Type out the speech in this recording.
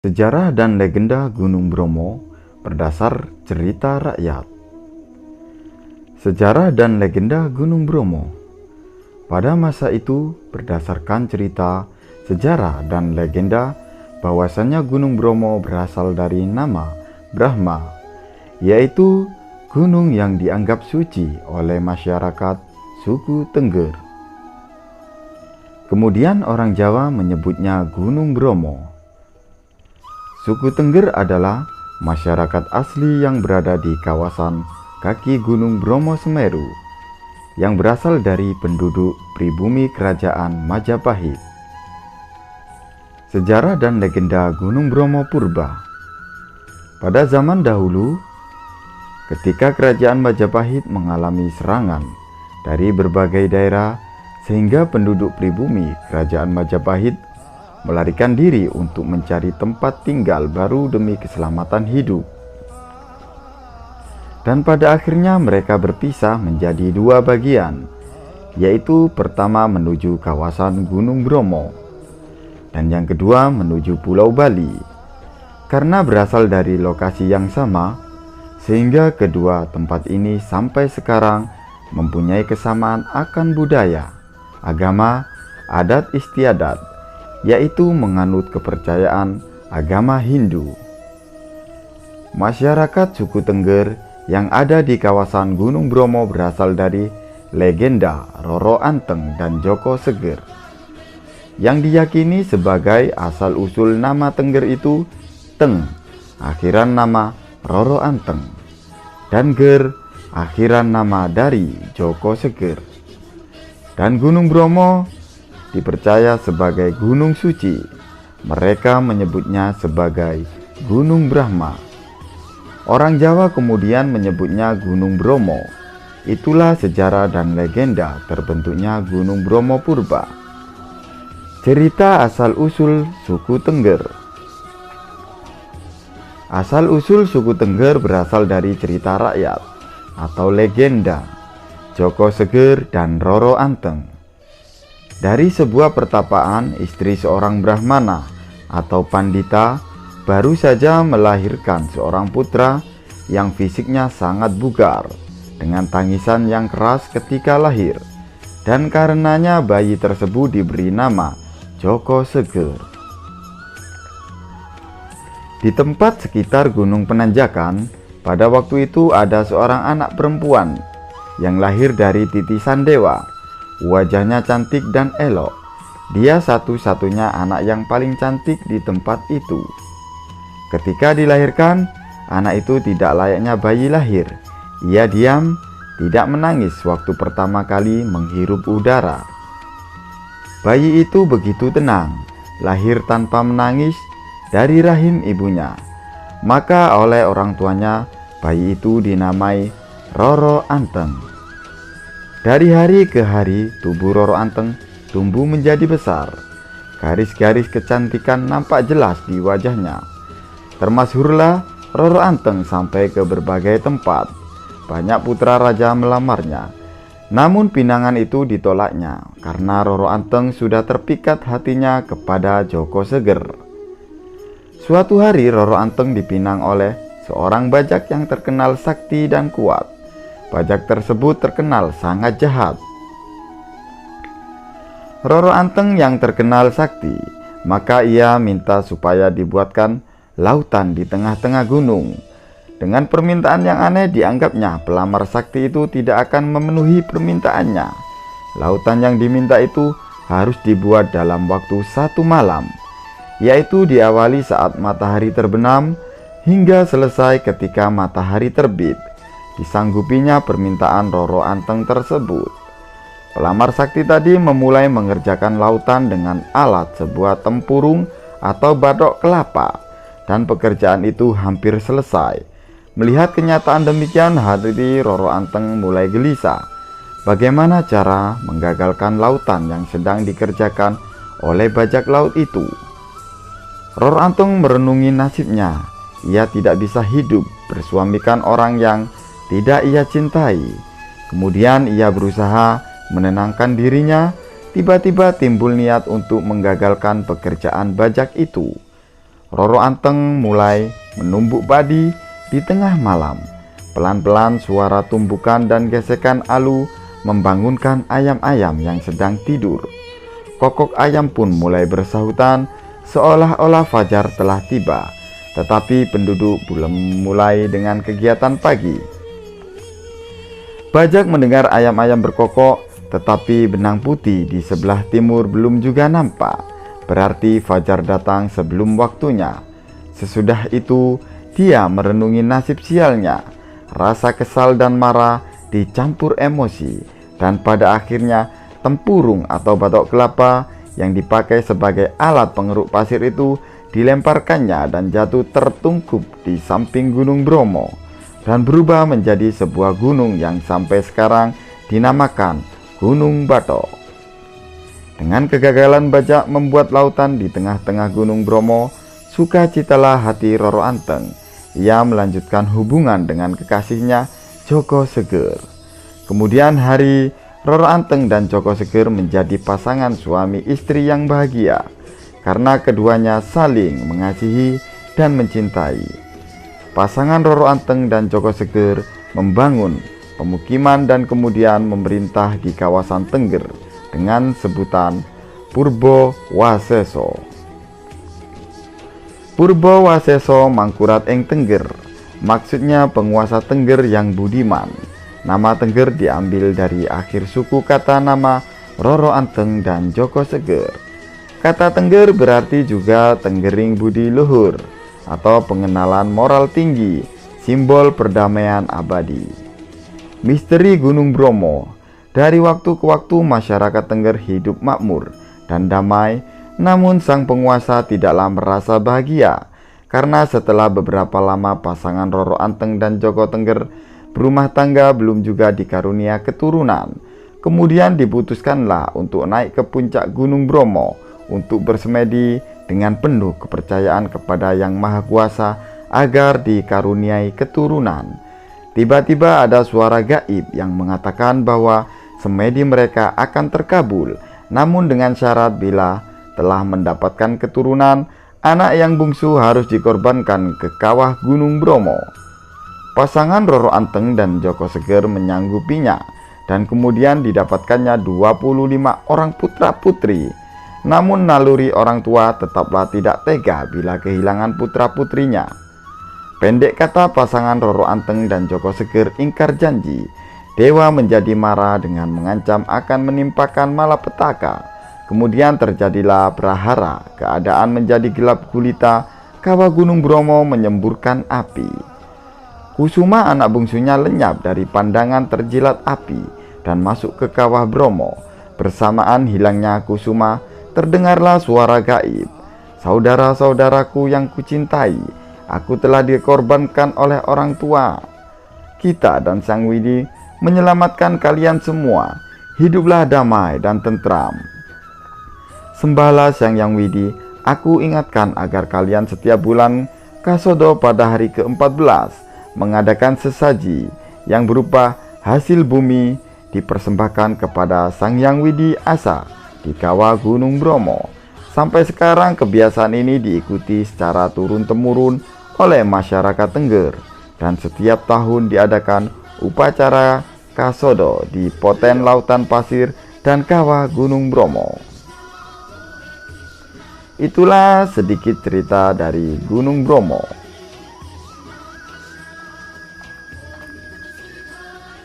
Sejarah dan legenda Gunung Bromo berdasar cerita rakyat. Sejarah dan legenda Gunung Bromo. Pada masa itu, berdasarkan cerita, sejarah dan legenda, bahwasannya Gunung Bromo berasal dari nama Brahma, yaitu gunung yang dianggap suci oleh masyarakat suku Tengger. Kemudian orang Jawa menyebutnya Gunung Bromo. Suku Tengger adalah masyarakat asli yang berada di kawasan kaki Gunung Bromo Semeru yang berasal dari penduduk pribumi kerajaan Majapahit. Sejarah dan legenda Gunung Bromo Purba. Pada zaman dahulu, ketika kerajaan Majapahit mengalami serangan dari berbagai daerah, sehingga penduduk pribumi kerajaan Majapahit melarikan diri untuk mencari tempat tinggal baru demi keselamatan hidup. Dan pada akhirnya mereka berpisah menjadi dua bagian, yaitu pertama menuju kawasan Gunung Bromo, dan yang kedua menuju Pulau Bali. Karena berasal dari lokasi yang sama, sehingga kedua tempat ini sampai sekarang mempunyai kesamaan akan budaya, agama, adat istiadat, yaitu menganut kepercayaan agama Hindu. Masyarakat suku Tengger yang ada di kawasan Gunung Bromo berasal dari legenda Roro Anteng dan Joko Seger, yang diyakini sebagai asal-usul nama Tengger itu Teng, akhiran nama Roro Anteng, dan Ger, akhiran nama dari Joko Seger. Dan Gunung Bromo dipercaya sebagai gunung suci. Mereka menyebutnya sebagai Gunung Brahma. Orang Jawa kemudian menyebutnya Gunung Bromo. Itulah sejarah dan legenda terbentuknya Gunung Bromo Purba. Cerita asal-usul suku Tengger. Asal-usul suku Tengger berasal dari cerita rakyat atau legenda Joko Seger dan Roro Anteng. Dari sebuah pertapaan, istri seorang Brahmana atau Pandita baru saja melahirkan seorang putra yang fisiknya sangat bugar, dengan tangisan yang keras ketika lahir, dan karenanya bayi tersebut diberi nama Joko Seger. Di tempat sekitar Gunung Penanjakan, pada waktu itu ada seorang anak perempuan yang lahir dari titisan dewa. Wajahnya cantik dan elok. Dia satu-satunya anak yang paling cantik di tempat itu. Ketika dilahirkan, anak itu tidak layaknya bayi lahir. Ia diam, tidak menangis waktu pertama kali menghirup udara. Bayi itu begitu tenang, lahir tanpa menangis dari rahim ibunya. Maka oleh orang tuanya, bayi itu dinamai Roro Anteng. Dari hari ke hari, tubuh Roro Anteng tumbuh menjadi besar. Garis-garis kecantikan nampak jelas di wajahnya. Termasyhurlah Roro Anteng sampai ke berbagai tempat. Banyak putra raja melamarnya. Namun pinangan itu ditolaknya karena Roro Anteng sudah terpikat hatinya kepada Joko Seger. Suatu hari Roro Anteng dipinang oleh seorang bajak yang terkenal sakti dan kuat. Bajak tersebut terkenal sangat jahat. Roro Anteng yang terkenal sakti, maka ia minta supaya dibuatkan lautan di tengah-tengah gunung. Dengan permintaan yang aneh, dianggapnya pelamar sakti itu tidak akan memenuhi permintaannya. Lautan yang diminta itu harus dibuat dalam waktu 1 malam, yaitu diawali saat matahari terbenam hingga selesai ketika matahari terbit. Disanggupinya permintaan Roro Anteng tersebut. Pelamar sakti tadi memulai mengerjakan lautan dengan alat sebuah tempurung atau batok kelapa, dan pekerjaan itu hampir selesai. Melihat kenyataan demikian, hati Roro Anteng mulai gelisah. Bagaimana cara menggagalkan lautan yang sedang dikerjakan oleh bajak laut itu? Roro Anteng merenungi nasibnya. Ia tidak bisa hidup bersuamikan orang yang tidak ia cintai. Kemudian ia berusaha menenangkan dirinya. Tiba-tiba timbul niat untuk menggagalkan pekerjaan bajak itu. Roro Anteng mulai menumbuk padi di tengah malam. Pelan-pelan suara tumbukan dan gesekan alu membangunkan ayam-ayam yang sedang tidur. Kokok ayam pun mulai bersahutan seolah-olah fajar telah tiba, tetapi penduduk belum mulai dengan kegiatan pagi. Bajak mendengar ayam-ayam berkokok, tetapi benang putih di sebelah timur belum juga nampak. Berarti fajar datang sebelum waktunya. Sesudah itu, dia merenungi nasib sialnya. Rasa kesal dan marah dicampur emosi, dan pada akhirnya tempurung atau batok kelapa yang dipakai sebagai alat pengeruk pasir itu dilemparkannya dan jatuh tertungkup di samping Gunung Bromo dan berubah menjadi sebuah gunung yang sampai sekarang dinamakan Gunung Batok. Dengan kegagalan Bajak membuat lautan di tengah-tengah Gunung Bromo, sukacitalah hati Roro Anteng. Ia melanjutkan hubungan dengan kekasihnya Joko Seger. Kemudian hari, Roro Anteng dan Joko Seger menjadi pasangan suami istri yang bahagia karena keduanya saling mengasihi dan mencintai. Pasangan Roro Anteng dan Joko Seger membangun pemukiman dan kemudian memerintah di kawasan Tengger dengan sebutan Purbo Waseso. Purbo Waseso mangkurat ing Tengger, maksudnya penguasa Tengger yang budiman. Nama Tengger diambil dari akhir suku kata nama Roro Anteng dan Joko Seger. Kata Tengger berarti juga Tenggering Budi Luhur atau pengenalan moral tinggi, simbol perdamaian abadi. Misteri Gunung Bromo. Dari waktu ke waktu masyarakat Tengger hidup makmur dan damai, namun sang penguasa tidaklah merasa bahagia karena setelah beberapa lama pasangan Roro Anteng dan Joko Tengger berumah tangga belum juga dikarunia keturunan. Kemudian diputuskanlah untuk naik ke puncak Gunung Bromo untuk bersemedi dengan penuh kepercayaan kepada Yang Maha Kuasa agar dikaruniai keturunan. Tiba-tiba ada suara gaib yang mengatakan bahwa semedi mereka akan terkabul, namun dengan syarat bila telah mendapatkan keturunan, anak yang bungsu harus dikorbankan ke kawah Gunung Bromo. Pasangan Roro Anteng dan Joko Seger menyanggupinya, dan kemudian didapatkannya 25 orang putra-putri. Namun naluri orang tua tetaplah tidak tega bila kehilangan putra-putrinya. Pendek kata, pasangan Roro Anteng dan Joko Seger ingkar janji. Dewa menjadi marah dengan mengancam akan menimpakan malapetaka. Kemudian terjadilah prahara, keadaan menjadi gelap gulita, kawah Gunung Bromo menyemburkan api. Kusuma anak bungsunya lenyap dari pandangan terjilat api dan masuk ke kawah Bromo. Bersamaan hilangnya Kusuma, terdengarlah suara gaib. Saudara-saudaraku yang kucintai, aku telah dikorbankan oleh orang tua kita dan Sang Widi menyelamatkan kalian semua. Hiduplah damai dan tentram. Sembahlah Sang Yang Widi. Aku ingatkan agar kalian setiap bulan Kasodo pada hari ke-14 mengadakan sesaji yang berupa hasil bumi dipersembahkan kepada Sang Yang Widi Asa di kawah Gunung Bromo. Sampai sekarang kebiasaan ini diikuti secara turun-temurun oleh masyarakat Tengger, dan setiap tahun diadakan upacara Kasodo di Poten Lautan Pasir dan kawah Gunung Bromo. Itulah sedikit cerita dari Gunung Bromo.